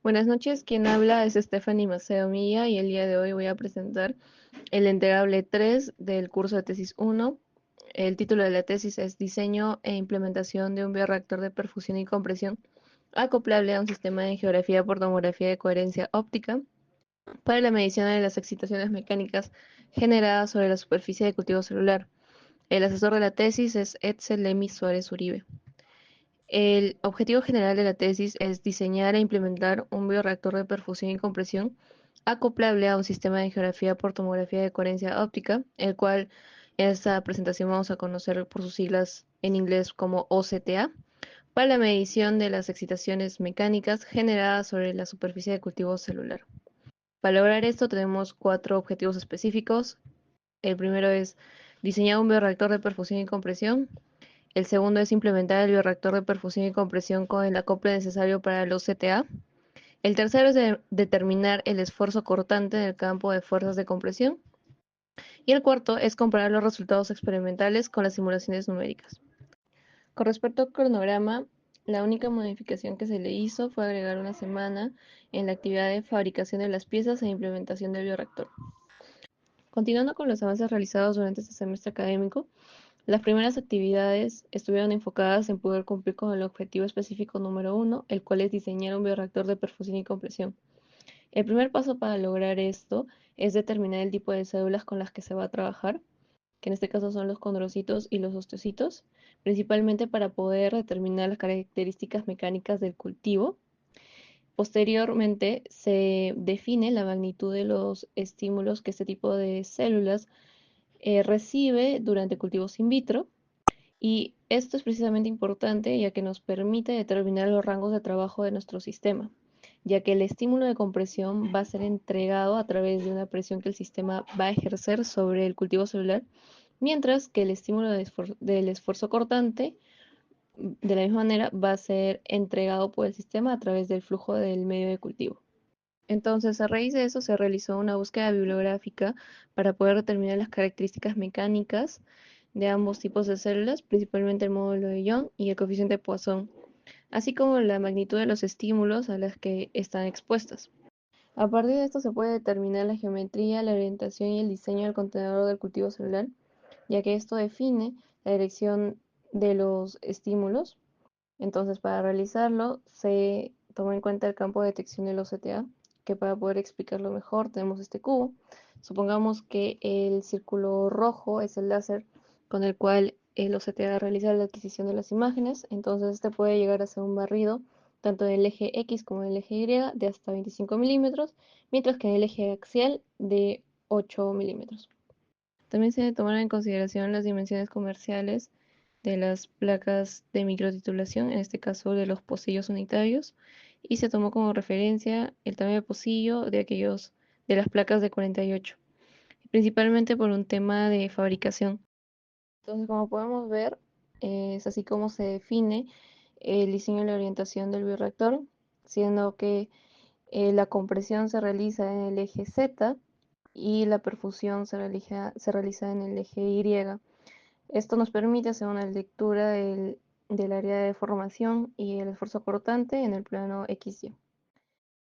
Buenas noches, quien habla es Stephanie Maceo Milla y el día de hoy voy a presentar el entregable 3 del curso de tesis 1. El título de la tesis es Diseño e implementación de un bioreactor de perfusión y compresión acoplable a un sistema de geografía por tomografía de coherencia óptica para la medición de las excitaciones mecánicas generadas sobre la superficie de cultivo celular. El asesor de la tesis es Edsel Lemis Suárez Uribe. El objetivo general de la tesis es diseñar e implementar un bioreactor de perfusión y compresión acoplable a un sistema de geografía por tomografía de coherencia óptica, el cual en esta presentación vamos a conocer por sus siglas en inglés como OCTA, para la medición de las excitaciones mecánicas generadas sobre la superficie de cultivo celular. Para lograr esto tenemos cuatro objetivos específicos. El primero es diseñar un bioreactor de perfusión y compresión. El segundo es implementar el bioreactor de perfusión y compresión con el acople necesario para los CTA. El tercero es determinar el esfuerzo cortante en el campo de fuerzas de compresión. Y el cuarto es comparar los resultados experimentales con las simulaciones numéricas. Con respecto al cronograma, la única modificación que se le hizo fue agregar una semana en la actividad de fabricación de las piezas e implementación del bioreactor. Continuando con los avances realizados durante este semestre académico, las primeras actividades estuvieron enfocadas en poder cumplir con el objetivo específico número 1, el cual es diseñar un bioreactor de perfusión y compresión. El primer paso para lograr esto es determinar el tipo de células con las que se va a trabajar, que en este caso son los condrocitos y los osteocitos, principalmente para poder determinar las características mecánicas del cultivo. Posteriormente se define la magnitud de los estímulos que este tipo de células recibe durante cultivos in vitro. Y esto es precisamente importante ya que nos permite determinar los rangos de trabajo de nuestro sistema, ya que el estímulo de compresión va a ser entregado a través de una presión que el sistema va a ejercer sobre el cultivo celular, mientras que el estímulo del esfuerzo cortante, de la misma manera, va a ser entregado por el sistema a través del flujo del medio de cultivo. Entonces, a raíz de eso se realizó una búsqueda bibliográfica para poder determinar las características mecánicas de ambos tipos de células, principalmente el módulo de Young y el coeficiente de Poisson, así como la magnitud de los estímulos a los que están expuestas. A partir de esto se puede determinar la geometría, la orientación y el diseño del contenedor del cultivo celular, ya que esto define la dirección de los estímulos. Entonces, para realizarlo, se toma en cuenta el campo de detección del OCTA, que para poder explicarlo mejor tenemos este cubo. Supongamos que el círculo rojo es el láser con el cual el OCTA realiza la adquisición de las imágenes. Entonces, este puede llegar a ser un barrido tanto en el eje X como en el eje Y de hasta 25 milímetros, mientras que en el eje axial de 8 milímetros. También se tomaron en consideración las dimensiones comerciales de las placas de microtitulación, en este caso de los pocillos unitarios, y se tomó como referencia el tamaño de pocillo de aquellos de las placas de 48, principalmente por un tema de fabricación. Entonces, como podemos ver, es así como se define el diseño y la orientación del bioreactor, siendo que la compresión se realiza en el eje Z y la perfusión se realiza en el eje Y. Esto nos permite hacer una lectura del área de formación y el esfuerzo cortante en el plano XY.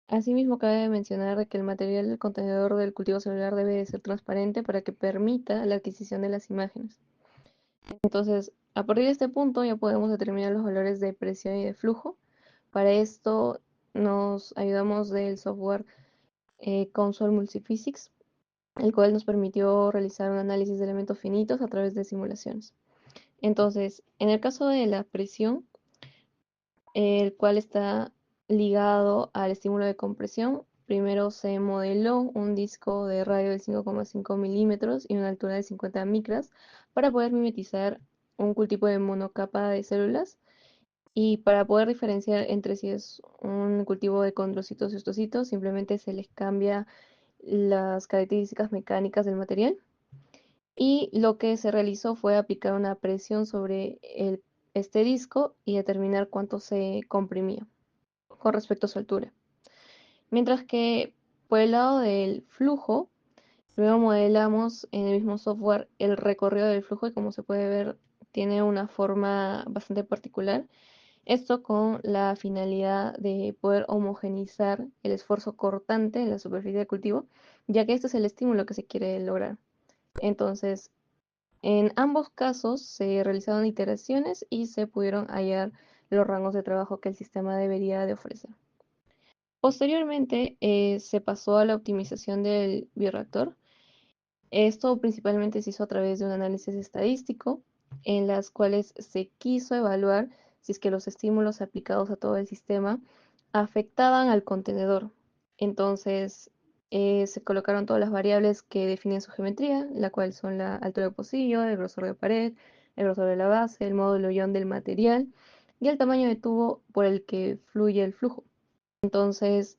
Asimismo, cabe mencionar que el material del contenedor del cultivo celular debe de ser transparente para que permita la adquisición de las imágenes. Entonces, a partir de este punto ya podemos determinar los valores de presión y de flujo. Para esto nos ayudamos del software Console Multiphysics, el cual nos permitió realizar un análisis de elementos finitos a través de simulaciones. Entonces, en el caso de la presión, el cual está ligado al estímulo de compresión, primero se modeló un disco de radio de 5,5 milímetros y una altura de 50 micras para poder mimetizar un cultivo de monocapa de células y para poder diferenciar entre si es un cultivo de condrocitos y ostocitos, simplemente se les cambia las características mecánicas del material. Y lo que se realizó fue aplicar una presión sobre este disco y determinar cuánto se comprimía con respecto a su altura. Mientras que por el lado del flujo, luego modelamos en el mismo software el recorrido del flujo y como se puede ver tiene una forma bastante particular. Esto con la finalidad de poder homogeneizar el esfuerzo cortante en la superficie de cultivo, ya que este es el estímulo que se quiere lograr. Entonces, en ambos casos se realizaron iteraciones y se pudieron hallar los rangos de trabajo que el sistema debería de ofrecer. Posteriormente, se pasó a la optimización del bioreactor. Esto principalmente se hizo a través de un análisis estadístico, en las cuales se quiso evaluar si es que los estímulos aplicados a todo el sistema afectaban al contenedor. Entonces, se colocaron todas las variables que definen su geometría, la cual son la altura del pocillo, el grosor de pared, el grosor de la base, el módulo ion del material y el tamaño de tubo por el que fluye el flujo. Entonces,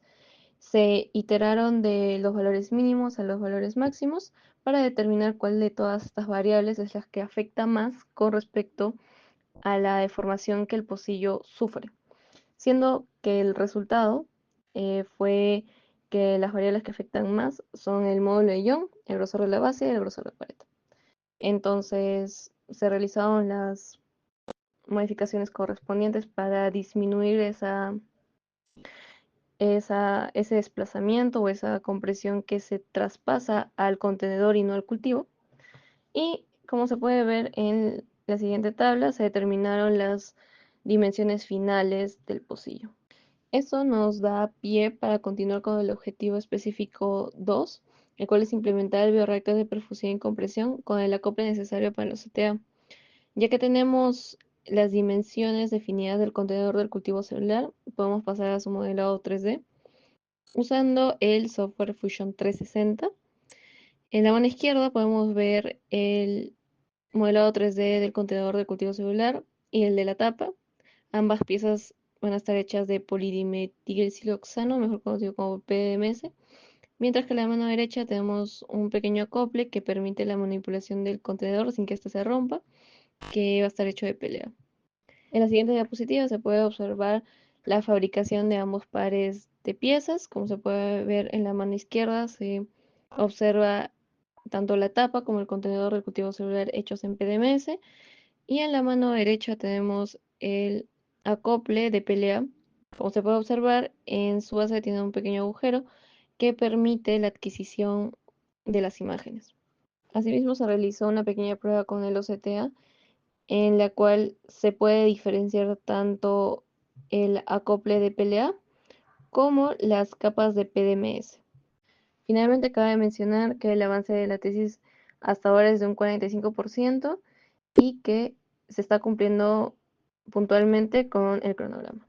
se iteraron de los valores mínimos a los valores máximos para determinar cuál de todas estas variables es la que afecta más con respecto a la deformación que el pocillo sufre, siendo que el resultado fue que las variables que afectan más son el módulo de Young, el grosor de la base y el grosor de pared. Entonces se realizaron las modificaciones correspondientes para disminuir ese desplazamiento o esa compresión que se traspasa al contenedor y no al cultivo. Y como se puede ver en la siguiente tabla, se determinaron las dimensiones finales del pocillo. Eso nos da pie para continuar con el objetivo específico 2, el cual es implementar el bioreactor de perfusión y compresión con el acople necesario para los CTA. Ya que tenemos las dimensiones definidas del contenedor del cultivo celular, podemos pasar a su modelado 3D usando el software Fusion 360. En la mano izquierda podemos ver el modelado 3D del contenedor de cultivo celular y el de la tapa. Ambas piezas van a estar hechas de polidimetilsiloxano, mejor conocido como PDMS, mientras que en la mano derecha tenemos un pequeño acople que permite la manipulación del contenedor sin que éste se rompa, que va a estar hecho de PLA. En la siguiente diapositiva se puede observar la fabricación de ambos pares de piezas. Como se puede ver en la mano izquierda, se observa tanto la tapa como el contenedor del cultivo celular hechos en PDMS. Y en la mano derecha tenemos el acople de PLA. Como se puede observar, en su base tiene un pequeño agujero que permite la adquisición de las imágenes. Asimismo, se realizó una pequeña prueba con el OCTA en la cual se puede diferenciar tanto el acople de PLA como las capas de PDMS. Finalmente, cabe mencionar que el avance de la tesis hasta ahora es de un 45% y que se está cumpliendo puntualmente con el cronograma.